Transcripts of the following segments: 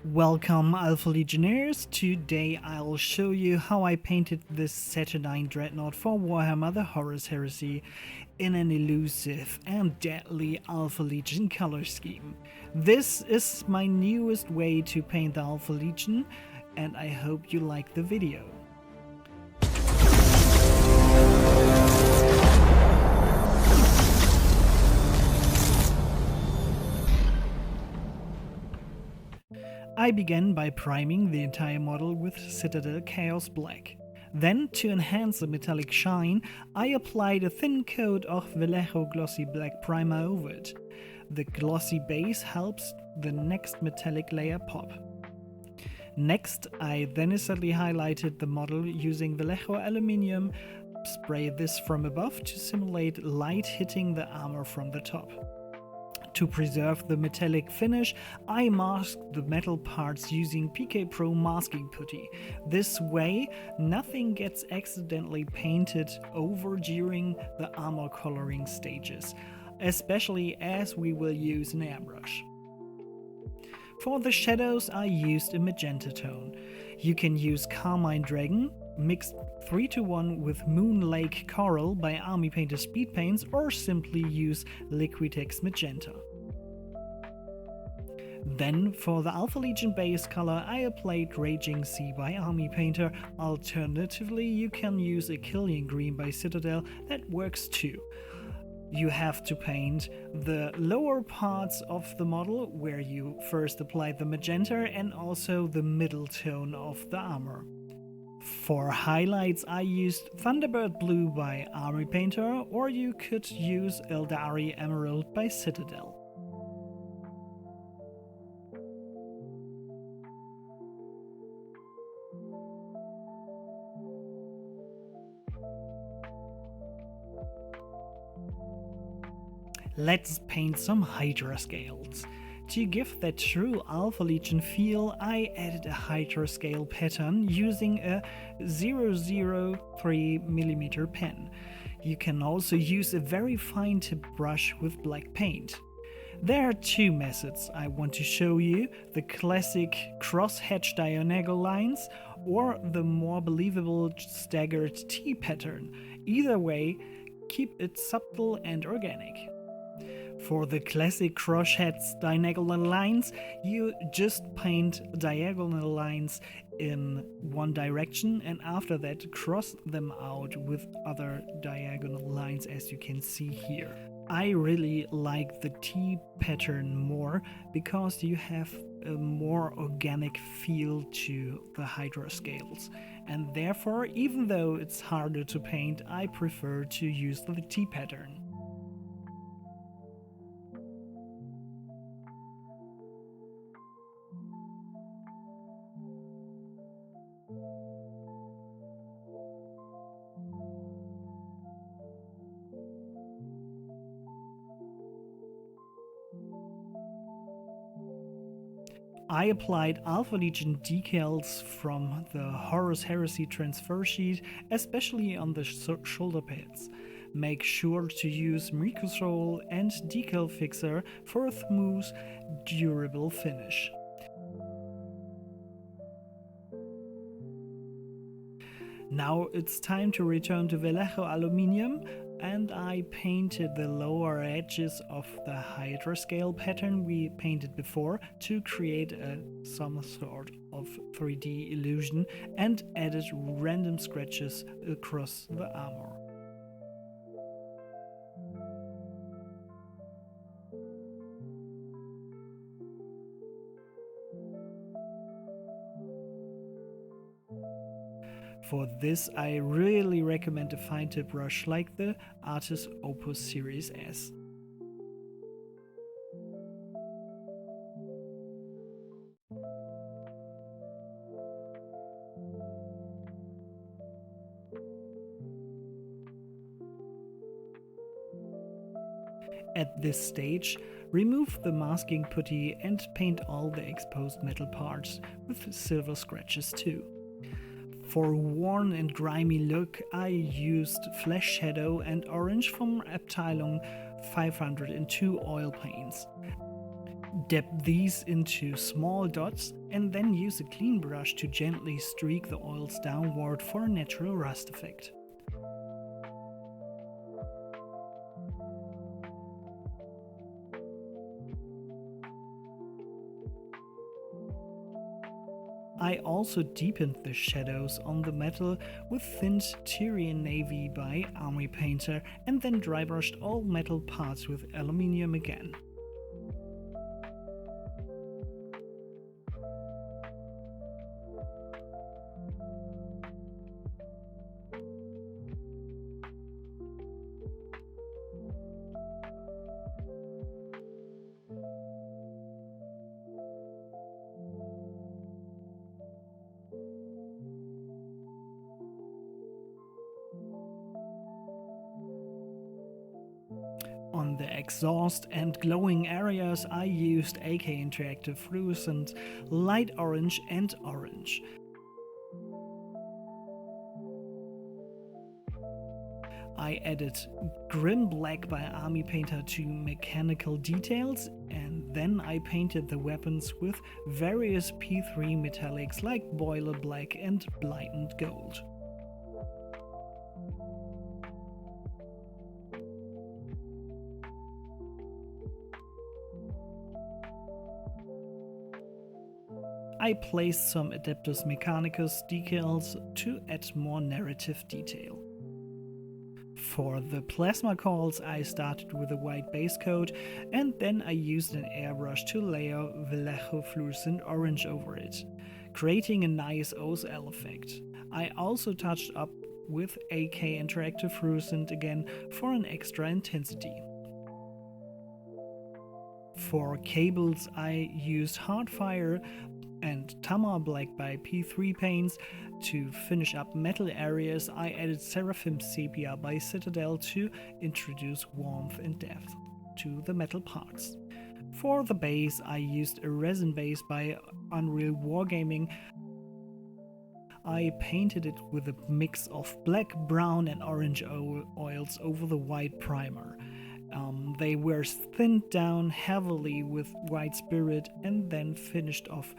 Welcome Alpha Legionnaires. Today I'll show you how I painted this Saturnine Dreadnought for Warhammer the Horus Heresy in an elusive and deadly Alpha Legion color scheme. This is my newest way to paint the Alpha Legion, and I hope you like the video. I began by priming the entire model with Citadel Chaos Black. Then, to enhance the metallic shine, I applied a thin coat of Vallejo Glossy Black Primer over it. The glossy base helps the next metallic layer pop. Next, I then instantly highlighted the model using Vallejo Aluminium, spray this from above to simulate light hitting the armor from the top. To preserve the metallic finish, I masked the metal parts using PK Pro masking putty. This way, nothing gets accidentally painted over during the armor coloring stages, especially as we will use an airbrush. For the shadows, I used a magenta tone. You can use Carmine Dragon, mixed 3:1 with Moon Lake Coral by Army Painter Speed Paints, or simply use Liquitex Magenta. Then, for the Alpha Legion base color, I applied Raging Sea by Army Painter. Alternatively, you can use a Killian Green by Citadel, that works too. You have to paint the lower parts of the model, where you first applied the magenta, and also the middle tone of the armor. For highlights, I used Thunderbird Blue by Army Painter, or you could use Eldari Emerald by Citadel. Let's paint some Hydroscales. To give that true Alpha Legion feel, I added a Hydroscale pattern using a 003mm pen. You can also use a very fine tip brush with black paint. There are two methods I want to show you: the classic cross-hatch diagonal lines or the more believable staggered T pattern. Either way, keep it subtle and organic. For the classic cross-hatch diagonal lines, you just paint diagonal lines in one direction, and after that cross them out with other diagonal lines, as you can see here. I really like the T pattern more because you have a more organic feel to the Hydroscales, and therefore, even though it's harder to paint, I prefer to use the T pattern. I applied Alpha Legion decals from the Horus Heresy transfer sheet, especially on the shoulder pads. Make sure to use Mercosol and Decal Fixer for a smooth, durable finish. Now it's time to return to Vallejo Aluminium, and I painted the lower edges of the Hydroscale pattern we painted before to create some sort of 3D illusion, and added random scratches across the armor. For this, I really recommend a fine tip brush like the Artis Opus Series S. At this stage, remove the masking putty and paint all the exposed metal parts with silver scratches too. For a worn and grimy look, I used Flash Shadow and Orange from Abteilung 502 oil paints. Dip these into small dots and then use a clean brush to gently streak the oils downward for a natural rust effect. I also deepened the shadows on the metal with thinned Tyrian Navy by Army Painter and then dry brushed all metal parts with aluminium again. On the exhaust and glowing areas I used AK Interactive Fluorescent, light orange and orange. I added Grim Black by Army Painter to mechanical details, and then I painted the weapons with various P3 metallics like Boiler Black and Blighted Gold. I placed some Adeptus Mechanicus decals to add more narrative detail. For the plasma calls, I started with a white base coat and then I used an airbrush to layer Vallejo fluorescent orange over it, creating a nice OSL effect. I also touched up with AK Interactive Fluorescent again for an extra intensity. For cables, I used Hardfire and Tamar Black by P3 Paints. To finish up metal areas, I added Seraphim Sepia by Citadel to introduce warmth and depth to the metal parts. For the base, I used a resin base by Unreal Wargaming. I painted it with a mix of black, brown and orange oils over the white primer. They were thinned down heavily with white spirit and then finished off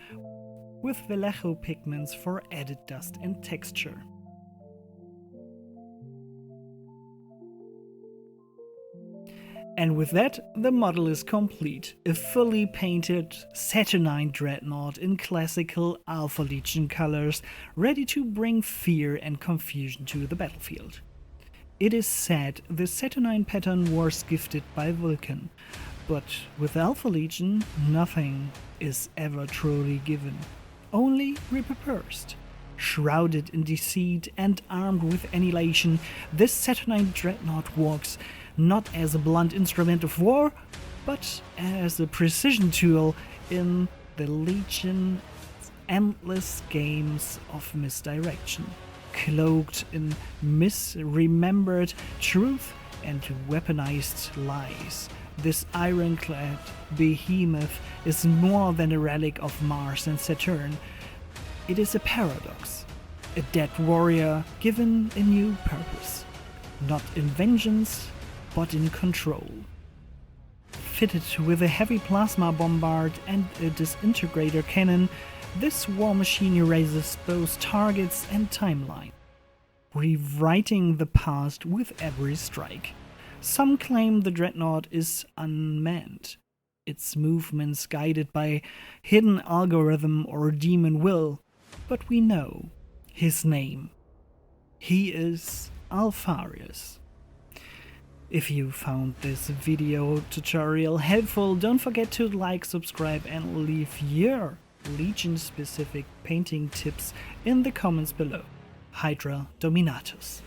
with Vallejo pigments for added dust and texture. And with that, the model is complete. A fully painted Saturnine Dreadnought in classical Alpha Legion colors, ready to bring fear and confusion to the battlefield. It is said the Saturnine pattern was gifted by Vulcan, but with Alpha Legion, nothing is ever truly given, only repurposed. Shrouded in deceit and armed with annihilation, this Saturnine Dreadnought walks not as a blunt instrument of war, but as a precision tool in the Legion's endless games of misdirection. Cloaked in misremembered truth and weaponized lies, this ironclad behemoth is more than a relic of Mars and Saturn. It is a paradox, a dead warrior given a new purpose, not in vengeance, but in control. Fitted with a heavy plasma bombard and a disintegrator cannon, this war machine erases both targets and timeline, rewriting the past with every strike. Some claim the Dreadnought is unmanned, its movements guided by hidden algorithm or demon will, but we know his name. He is Alpharius. If you found this video tutorial helpful, don't forget to like, subscribe and leave your Legion-specific painting tips in the comments below. Hydra Dominatus.